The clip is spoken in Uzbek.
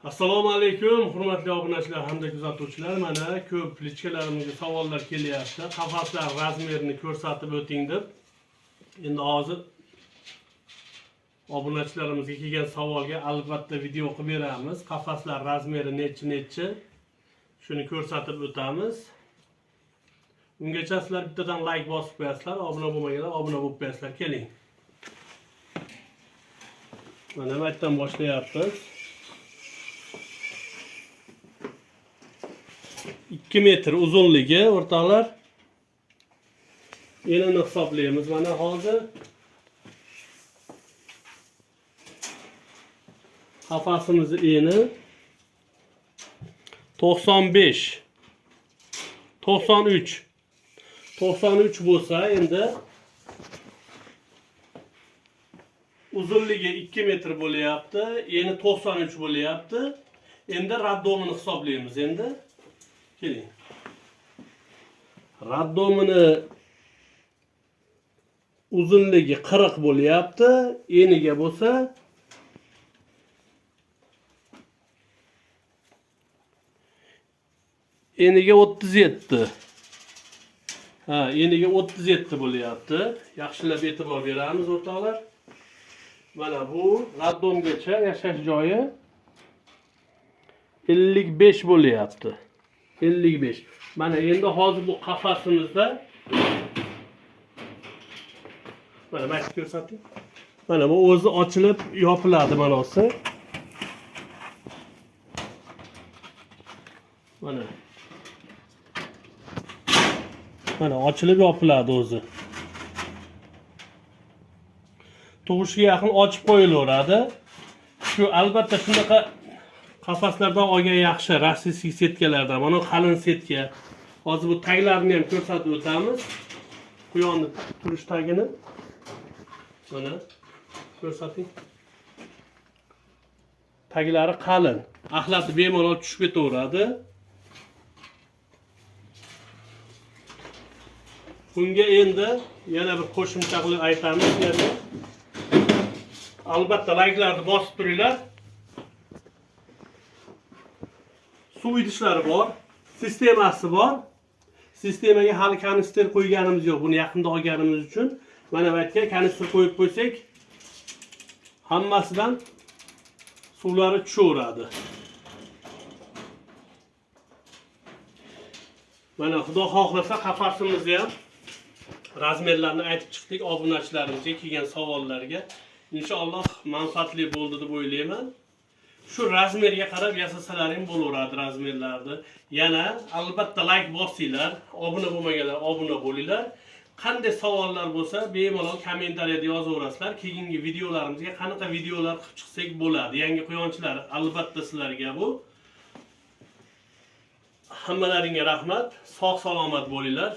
Assalomu alaykum, hurmatli obunachilar hamda kuzatuvchilar. Mana ko'p lichkalarimizga savollar kelyapti. Qafaslar razmerini ko'rsatib o'ting deb. Endi hozir obunachilarimizga kelgan savolga albatta video qilib beramiz. Qafaslar razmeri necha shuni ko'rsatib o'tamiz. Ungacha sizlar bittadan like bosib qo'yasizlar, obuna bo'lmaganlar obuna bo'lib qo'yasizlar. Keling. Mana bu yerdan boshlayapmiz. 2 metr uzunligi o'rtoqlar. Enini hisoblaymiz. Mana hozir qafasimiz eni 95 93 bo'lsa, endi uzunligi 2 metr bo'lyapti, eni 93 bo'lyapti. Endi raddomini hisoblaymiz. Endi keling. Raddomini uzunligi 40 bo'lyapti, eniga bo'lsa eniga 37. Ha, eniga 37 bo'lyapti. Yaxshilab e'tibor beramiz o'rtoqlar. Mana bu raddomgacha yashash joyi 55 bo'lyapti. 55. Mana endi hozir bu qafasimizda mana mana ko'rsating. Mana bu o'zi ochilib yopiladi manosi. Mana ochilib yopiladi o'zi. Tug'ishga yaqin ochib qo'yilaveradi. Shu albatta shunaqa qafaslardan olgan yaxshi rossiyskiy setkalardan, mana qalin setka. Hozir bu taglarini ham ko'rsatib o'tamiz. Quyonni turish tagini. Mana ko'rsating. Taglari qalin. Axlati bemalol tushib ketaveradi. Bunga endi yana bir qo'shimcha qilib aytamiz. Albatta like'larni bosib turinglar. Suv idishlari bor, sistemasi bor. Sistemaga hali kanister qo'yganimiz yo'q. Buni yaqinda olganimiz uchun mana bu yerga kanister qo'yib qo'ysak, hammasidan suvlari tushaveradi. Mana xudo xohlasa qafasimizni ham razmerlarini aytib chiqdik obunachilarimizga kelgan savollarga. Inshaalloh manfaatli bo'ldi deb o'ylayman. Shu razmerga qarab yasasalaring bo'laveradi razmerlarni. Yana albatta like bosinglar, obuna bo'lmaganlar obuna bo'linglar. Qanday savollar bo'lsa, bemalol kommentariyada yozaverasizlar. Keyingi videolarimizga qanaqa videolar qilib chiqsak bo'ladi. Yangi quyonchilar albatta sizlarga bu. Hammalaringga rahmat. Sog' salomat bo'linglar.